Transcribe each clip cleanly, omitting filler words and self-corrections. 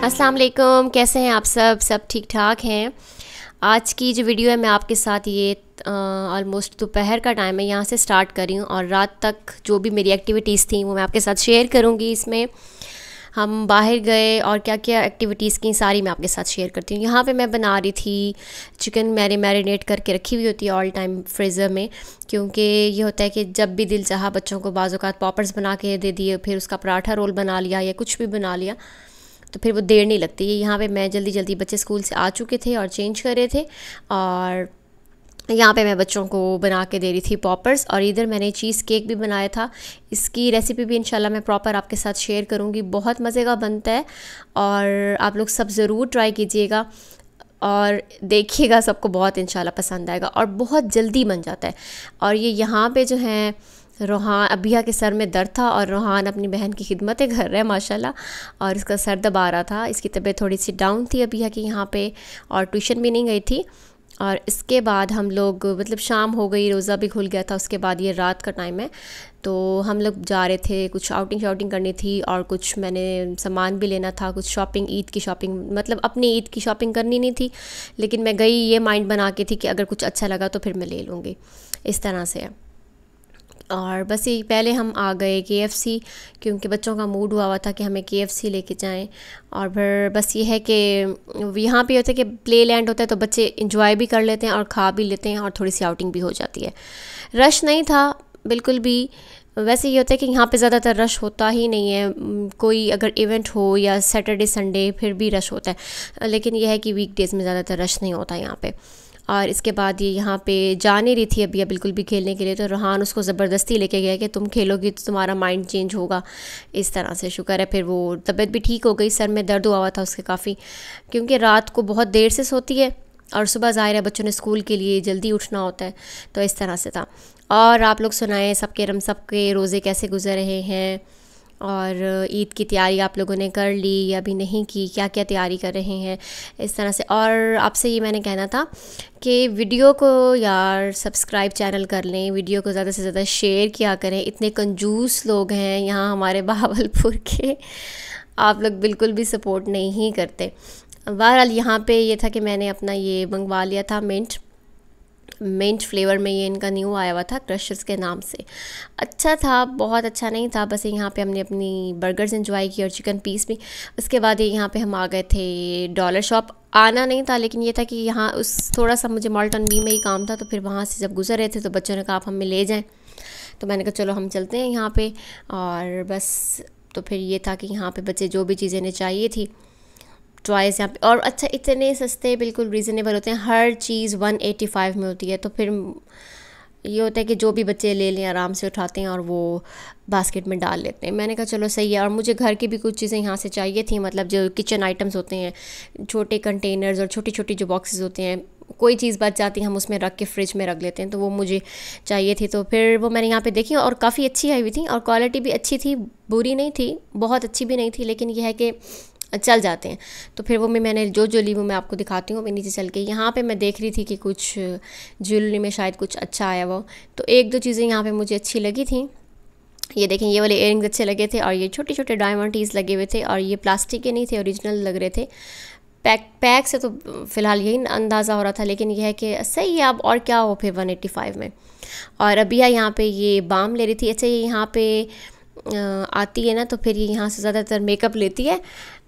अस्सलाम वालेकुम, कैसे हैं आप सब ठीक ठाक हैं। आज की जो वीडियो है मैं आपके साथ ये ऑलमोस्ट दोपहर का टाइम है, यहाँ से स्टार्ट कर रही हूँ और रात तक जो भी मेरी एक्टिविटीज़ थी वो मैं आपके साथ शेयर करूँगी। इसमें हम बाहर गए और क्या क्या एक्टिविटीज़ की सारी मैं आपके साथ शेयर करती हूँ। यहाँ पे मैं बना रही थी चिकन, मैरिनेट करके रखी हुई होती है ऑल टाइम फ्रीज़र में, क्योंकि ये होता है कि जब भी दिल चाहा बच्चों को बाज़ औक़ात पॉपर्स बना के दे दिए, फिर उसका पराठा रोल बना लिया या कुछ भी बना लिया तो फिर वो देर नहीं लगती है। यहाँ पे मैं जल्दी जल्दी बच्चे स्कूल से आ चुके थे और चेंज कर रहे थे और यहाँ पे मैं बच्चों को बना के दे रही थी पॉपर्स। और इधर मैंने चीज़ केक भी बनाया था, इसकी रेसिपी भी इंशाल्लाह मैं प्रॉपर आपके साथ शेयर करूँगी। बहुत मज़े का बनता है और आप लोग सब ज़रूर ट्राई कीजिएगा और देखिएगा, सबको बहुत इंशाल्लाह पसंद आएगा और बहुत जल्दी बन जाता है। और ये यहाँ पे जो है रोहान, अबिया के सर में दर्द था और रोहान अपनी बहन की खिदमतें कर रहा है माशाल्लाह, और इसका सर दबा रहा था। इसकी तबीयत थोड़ी सी डाउन थी अबिया की यहाँ पे, और ट्यूशन भी नहीं गई थी। और इसके बाद हम लोग मतलब शाम हो गई, रोज़ा भी खुल गया था। उसके बाद ये रात का टाइम है तो हम लोग जा रहे थे, कुछ आउटिंग करनी थी और कुछ मैंने सामान भी लेना था, कुछ शॉपिंग, ईद की शॉपिंग, मतलब अपनी ईद की शॉपिंग करनी नहीं थी, लेकिन मैं गई ये माइंड बना के थी कि अगर कुछ अच्छा लगा तो फिर मैं ले लूँगी, इस तरह से है। और बस ये पहले हम आ गए KFC, क्योंकि बच्चों का मूड हुआ था कि हमें KFC लेके जाएं। और फिर बस ये है कि यहाँ पे होता है कि प्ले लैंड होता है तो बच्चे इंजॉय भी कर लेते हैं और खा भी लेते हैं और थोड़ी सी आउटिंग भी हो जाती है। रश नहीं था बिल्कुल भी। वैसे ये होता है कि यहाँ पे ज़्यादातर रश होता ही नहीं है, कोई अगर इवेंट हो या सैटरडे संडे फिर भी रश होता है, लेकिन यह है कि वीकडेज़ में ज़्यादातर रश नहीं होता यहाँ पे। और इसके बाद ये यहाँ पे जा नहीं रही थी अभी बिल्कुल भी खेलने के लिए, तो रोहान उसको ज़बरदस्ती लेके गया कि तुम खेलोगी तो तुम्हारा माइंड चेंज होगा, इस तरह से। शुक्र है फिर वो तबीयत भी ठीक हो गई, सर में दर्द हुआ था उसके काफ़ी, क्योंकि रात को बहुत देर से सोती है और सुबह ज़ाहिर है बच्चों ने स्कूल के लिए जल्दी उठना होता है, तो इस तरह से था। और आप लोग सुनाएं, सबके रोज़े कैसे गुजर रहे हैं और ईद की तैयारी आप लोगों ने कर ली या अभी नहीं की, क्या क्या तैयारी कर रहे हैं, इस तरह से। और आपसे ये मैंने कहना था कि वीडियो को यार सब्सक्राइब चैनल कर लें, वीडियो को ज़्यादा से ज़्यादा शेयर किया करें। इतने कंजूस लोग हैं यहाँ हमारे बहावलपुर के, आप लोग बिल्कुल भी सपोर्ट नहीं करते। बहरहाल यहाँ पे ये था कि मैंने अपना ये मंगवा लिया था मिंट फ्लेवर में, ये इनका न्यू आया हुआ था क्रशर्स के नाम से। अच्छा था, बहुत अच्छा नहीं था, बस यहाँ पे हमने अपनी बर्गर्स एंजॉय की और चिकन पीस भी। उसके बाद ये यहाँ पे हम आ गए थे डॉलर शॉप। आना नहीं था, लेकिन ये था कि यहाँ उस थोड़ा सा मुझे मॉल्टन बी में ही काम था, तो फिर वहाँ से जब गुजर रहे थे तो बच्चों ने कहा आप हमें ले जाएँ, तो मैंने कहा चलो हम चलते हैं यहाँ पर। और बस तो फिर ये था कि यहाँ पर बच्चे जो भी चीज़ें इन्हें चाहिए थी टॉयज़ यहाँ पे, और अच्छा इतने सस्ते, बिल्कुल रीज़नेबल होते हैं, हर चीज़ 185 में होती है। तो फिर ये होता है कि जो भी बच्चे ले लें आराम से उठाते हैं और वो बास्केट में डाल लेते हैं। मैंने कहा चलो सही है। और मुझे घर की भी कुछ चीज़ें यहाँ से चाहिए थी, मतलब जो किचन आइटम्स होते हैं, छोटे कंटेनर्स और छोटी छोटी जो बॉक्सेस होते हैं, कोई चीज़ बच जाती है हम उसमें रख के फ्रिज में रख लेते हैं, तो वो मुझे चाहिए थी। तो फिर वो मैंने यहाँ पे देखी और काफ़ी अच्छी आई हुई थी और क्वालिटी भी अच्छी थी, बुरी नहीं थी, बहुत अच्छी भी नहीं थी, लेकिन यह है कि चल जाते हैं। तो फिर वो मैंने जो ली वो मैं आपको दिखाती हूँ। मैं नीचे चल के यहाँ पे मैं देख रही थी कि कुछ ज्वेलरी में शायद कुछ अच्छा आया वो, तो एक दो चीज़ें यहाँ पे मुझे अच्छी लगी थी। ये देखें, ये वाले इयररिंग्स अच्छे लगे थे और ये छोटे छोटे डायमंड टीज़ लगे हुए थे और ये प्लास्टिक के नहीं थे, ओरिजिनल लग रहे थे। पैक से तो फ़िलहाल यही अंदाज़ा हो रहा था, लेकिन यह है कि सही है अब और क्या हो फिर 185 में। और अबिया यहाँ पे ये बाम ले रही थी। अच्छा, ये यहाँ पे आती है ना, तो फिर ये यहाँ से ज़्यादातर मेकअप लेती है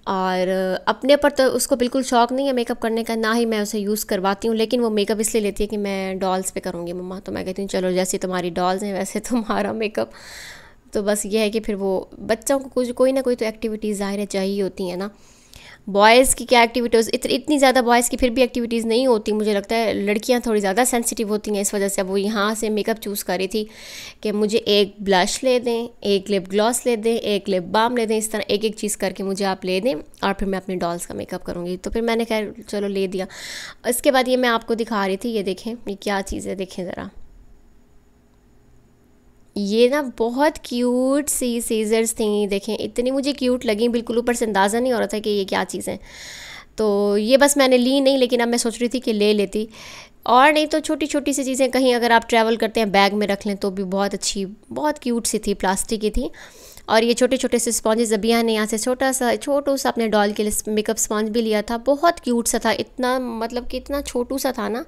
और अपने पर तो उसको बिल्कुल शौक़ नहीं है मेकअप करने का, ना ही मैं उसे यूज़ करवाती हूँ, लेकिन वो मेकअप इसलिए लेती है कि मैं डॉल्स पे करूँगी मम्मा। तो मैं कहती हूँ चलो जैसे तुम्हारी डॉल्स हैं वैसे तुम्हारा मेकअप। तो बस ये है कि फिर वो बच्चों को कोई ना कोई तो एक्टिविटीज़ ज़ाहिर है चाहिए होती हैं ना। बॉयज़ की क्या एक्टिविटीज़, इतनी ज़्यादा बॉयज़ की फिर भी एक्टिविटीज़ नहीं होती। मुझे लगता है लड़कियां थोड़ी ज़्यादा सेंसिटिव होती हैं, इस वजह से वो यहाँ से मेकअप चूज़ कर रही थी कि मुझे एक ब्लश ले दें, एक लिप ग्लॉस ले दें, एक लिप बाम ले दें, इस तरह एक एक चीज़ करके मुझे आप ले दें और फिर मैं अपने डॉल्स का मेकअप करूँगी। तो फिर मैंने कहा चलो ले दिया। इसके बाद ये मैं आपको दिखा रही थी, ये देखें ये क्या चीज़ है, देखें ज़रा, ये ना बहुत क्यूट सी सीजर्स थी। देखें इतनी मुझे क्यूट लगी, बिल्कुल ऊपर से अंदाज़ा नहीं हो रहा था कि ये क्या चीज़ है। तो ये बस मैंने ली नहीं, लेकिन अब मैं सोच रही थी कि ले लेती। और नहीं तो छोटी छोटी सी चीज़ें कहीं अगर आप ट्रैवल करते हैं बैग में रख लें तो भी बहुत अच्छी, बहुत क्यूट सी थी, प्लास्टिक की थी। और ये छोटे छोटे से स्पॉन्जेस अबिया ने यहाँ से छोटा सा अपने डॉल के लिए मेकअप स्पॉन्ज भी लिया था। बहुत क्यूट सा था, इतना मतलब कि इतना छोटू सा था ना,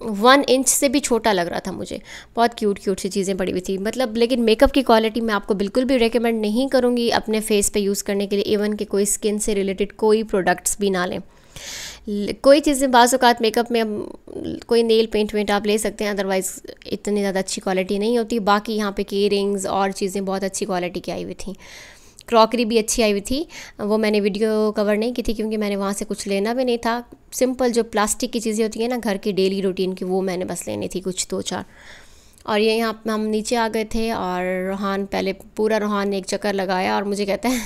1 इंच से भी छोटा लग रहा था मुझे। बहुत क्यूट क्यूट सी चीज़ें पड़ी हुई थी मतलब। लेकिन मेकअप की क्वालिटी मैं आपको बिल्कुल भी रेकमेंड नहीं करूँगी अपने फेस पे यूज़ करने के लिए, इवन कि कोई स्किन से रिलेटेड कोई प्रोडक्ट्स भी ना लें। कोई चीज़ें बाज़ औक़ात मेकअप में कोई नेल पेंट आप ले सकते हैं, अदरवाइज़ इतनी ज़्यादा अच्छी क्वालिटी नहीं होती। बाकी यहाँ पे की रिंग्स और चीज़ें बहुत अच्छी क्वालिटी की आई हुई थी। क्रॉकरी भी अच्छी आई हुई थी, वो मैंने वीडियो कवर नहीं की थी क्योंकि मैंने वहाँ से कुछ लेना भी नहीं था। सिंपल जो प्लास्टिक की चीज़ें होती हैं ना घर की डेली रूटीन की, वो मैंने बस लेनी थी कुछ 2-4। और ये यहाँ हम नीचे आ गए थे और रोहान ने एक चक्कर लगाया और मुझे कहता है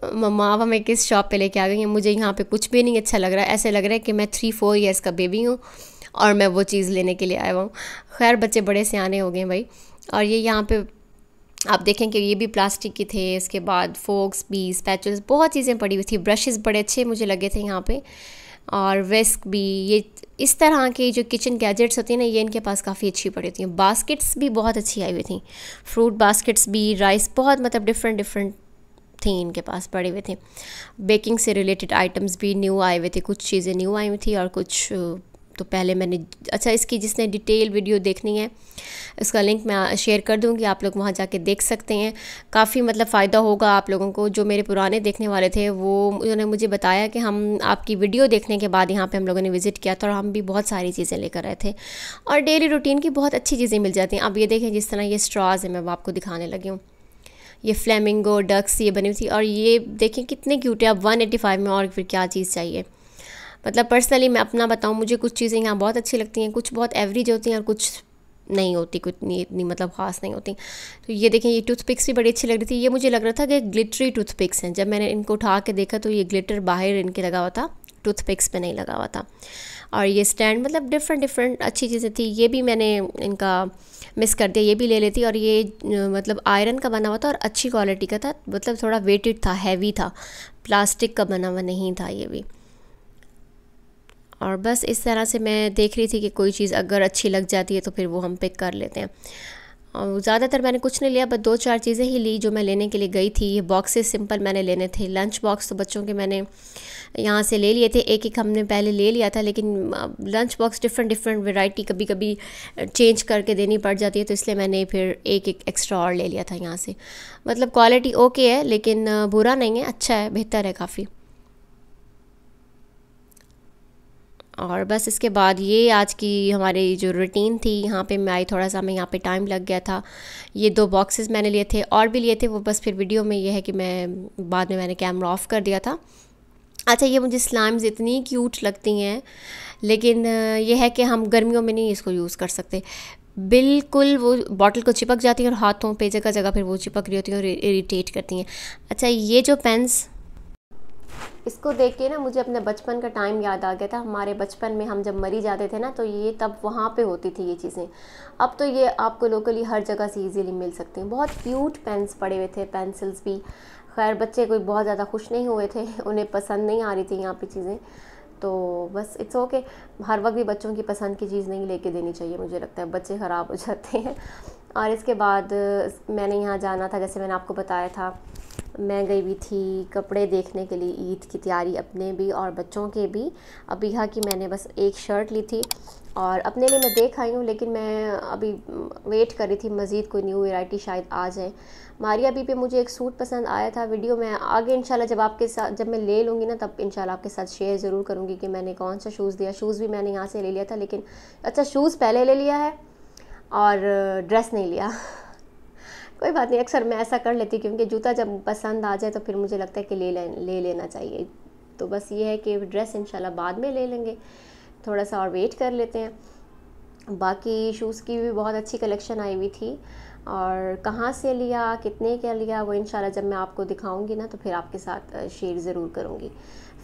मम्मा आप हमें किस शॉप पे लेके आ गई हैं, मुझे यहाँ पे कुछ भी नहीं अच्छा लग रहा है, ऐसे लग रहा है कि मैं 3-4 ईयर्स का बेबी हूँ और मैं वो चीज़ लेने के लिए आया हुआ हूँ। खैर बच्चे बड़े सियाने हो गए भाई। और ये यहाँ पे आप देखें कि ये भी प्लास्टिक के थे। इसके बाद फोक्स भी, स्पैचुल्स, बहुत चीज़ें पड़ी हुई थी। ब्रशेस बड़े अच्छे मुझे लगे थे यहाँ पे, और विस्क भी। ये इस तरह के जो किचन गैजेट्स होती हैं ना, ये इनके पास काफ़ी अच्छी पड़ी होती हैं। बास्केट्स भी बहुत अच्छी आई हुई थी, फ्रूट बास्केट्स भी, राइस, बहुत मतलब डिफरेंट थी इनके पास पड़े हुए थे। बेकिंग से रिलेटेड आइटम्स भी न्यू आए हुए थे, कुछ चीज़ें न्यू आई हुई थी और कुछ तो पहले मैंने, अच्छा इसकी जिसने डिटेल वीडियो देखनी है इसका लिंक मैं शेयर कर दूँगी, आप लोग वहाँ जाके देख सकते हैं। काफ़ी मतलब फ़ायदा होगा आप लोगों को। जो मेरे पुराने देखने वाले थे वो उन्होंने मुझे बताया कि हम आपकी वीडियो देखने के बाद यहाँ पे हम लोगों ने विज़िट किया था और हम भी बहुत सारी चीज़ें लेकर आए थे और डेली रूटीन की बहुत अच्छी चीज़ें मिल जाती हैं। अब ये देखें जिस तरह ये स्ट्रॉज़ है, मैं वो आपको दिखाने लगी हूँ। ये फ्लेमिंगो डक्स ये बनी हुई थी और ये देखें कितने क्यूट है। अब 185 में और फिर क्या चीज़ चाहिए। मतलब पर्सनली मैं अपना बताऊँ, मुझे कुछ चीज़ें यहाँ बहुत अच्छी लगती हैं, कुछ बहुत एवरेज होती हैं और कुछ नहीं होती, कुछ इतनी मतलब ख़ास नहीं होती। तो ये देखें ये टूथपिक्स भी बड़ी अच्छी लग रही थी। ये मुझे लग रहा था कि ग्लिटरी टूथपिक्स हैं। जब मैंने इनको उठा के देखा तो ये ग्लिटर बाहर इनके लगा हुआ था, टूथपिक्स पे नहीं लगा हुआ था। और ये स्टैंड, मतलब डिफरेंट अच्छी चीज़ें थी। ये भी मैंने इनका मिस कर दिया, ये भी ले लेती। और ये मतलब आयरन का बना हुआ था और अच्छी क्वालिटी का था, मतलब थोड़ा वेटेड था, हैवी था, प्लास्टिक का बना हुआ नहीं था ये भी। और बस इस तरह से मैं देख रही थी कि कोई चीज़ अगर अच्छी लग जाती है तो फिर वो हम पिक कर लेते हैं। और ज़्यादातर मैंने कुछ नहीं लिया, बस 2-4 चीज़ें ही ली जो मैं लेने के लिए गई थी। ये बॉक्सेस सिंपल मैंने लेने थे। लंच बॉक्स तो बच्चों के मैंने यहाँ से ले लिए थे, एक हमने पहले ले लिया था, लेकिन लंच बॉक्स डिफरेंट वैरायटी कभी कभी चेंज करके देनी पड़ जाती है, तो इसलिए मैंने फिर एक एक्स्ट्रा और ले लिया था यहाँ से। मतलब क्वालिटी ओके है, लेकिन बुरा नहीं है, अच्छा है, बेहतर है काफ़ी। और बस इसके बाद ये आज की हमारी जो रूटीन थी, यहाँ पे मैं आई, थोड़ा सा हमें यहाँ पे टाइम लग गया था। ये 2 बॉक्सेस मैंने लिए थे, और भी लिए थे, वो बस फिर वीडियो में ये है कि मैं बाद में मैंने कैमरा ऑफ़ कर दिया था। अच्छा ये मुझे स्लाइम्स इतनी क्यूट लगती हैं, लेकिन ये है कि हम गर्मियों में नहीं इसको यूज़ कर सकते। बिल्कुल वो बॉटल को चिपक जाती हैं और हाथों पे जगह जगह फिर वो चिपक रही होती हैं और इरिटेट करती हैं। अच्छा ये जो पेन्स, इसको देख के ना मुझे अपने बचपन का टाइम याद आ गया था। हमारे बचपन में हम जब मरी जाते थे ना, तो ये तब वहाँ पे होती थी ये चीज़ें। अब तो ये आपको लोकली हर जगह से इजीली मिल सकती हैं। बहुत क्यूट पेन्स पड़े हुए थे, पेंसिल्स भी। खैर बच्चे कोई बहुत ज़्यादा खुश नहीं हुए थे, उन्हें पसंद नहीं आ रही थी यहाँ पे चीज़ें, तो बस इट्स ओके। हर वक्त भी बच्चों की पसंद की चीज़ नहीं लेके देनी चाहिए, मुझे लगता है बच्चे ख़राब हो जाते हैं। और इसके बाद मैंने यहाँ जाना था, जैसे मैंने आपको बताया था, मैं गई हुई थी कपड़े देखने के लिए, ईद की तैयारी अपने भी और बच्चों के भी। अभी यहाँ की मैंने बस एक शर्ट ली थी और अपने लिए मैं देख आई हूँ, लेकिन मैं अभी वेट कर रही थी मज़ीद कोई न्यू वैरायटी शायद आ जाए। मारिया बी पे मुझे एक सूट पसंद आया था, वीडियो में आगे इंशाल्लाह जब मैं ले लूँगी ना, तब इंशाल्लाह आपके साथ शेयर ज़रूर करूँगी कि मैंने कौन सा शूज़ दिया। शूज़ भी मैंने यहाँ से ले लिया था, लेकिन अच्छा शूज़ पहले ले लिया है और ड्रेस नहीं लिया। कोई बात नहीं, अक्सर मैं ऐसा कर लेती, क्योंकि जूता जब पसंद आ जाए तो फिर मुझे लगता है कि ले लेना चाहिए। तो बस ये है कि ड्रेस इंशाल्लाह बाद में ले लेंगे, थोड़ा सा और वेट कर लेते हैं। बाकी शूज़ की भी बहुत अच्छी कलेक्शन आई हुई थी, और कहाँ से लिया, कितने का लिया, वो इंशाल्लाह जब मैं आपको दिखाऊंगी ना, तो फिर आपके साथ शेयर ज़रूर करूँगी।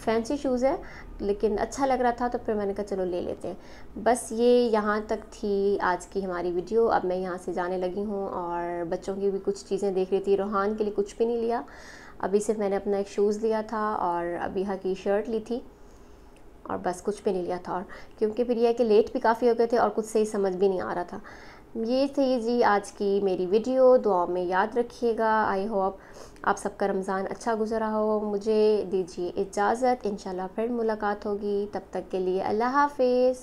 फैंसी शूज़ है, लेकिन अच्छा लग रहा था, तो फिर मैंने कहा चलो ले लेते हैं। बस ये यहाँ तक थी आज की हमारी वीडियो। अब मैं यहाँ से जाने लगी हूँ और बच्चों की भी कुछ चीज़ें देख रही थी। रोहान के लिए कुछ भी नहीं लिया, अभी सिर्फ मैंने अपना एक शूज़ लिया था और अबीहा की शर्ट ली थी, और बस कुछ भी नहीं लिया था। और क्योंकि फिर यह है कि लेट भी काफ़ी हो गए थे और कुछ सही समझ भी नहीं आ रहा था, ये थी जी आज की मेरी वीडियो, दुआ में याद रखिएगा। आई होप आप सबका रमज़ान अच्छा गुजरा हो। मुझे दीजिए इजाज़त, इंशाल्लाह फिर मुलाकात होगी। तब तक के लिए अल्लाह हाफिज़।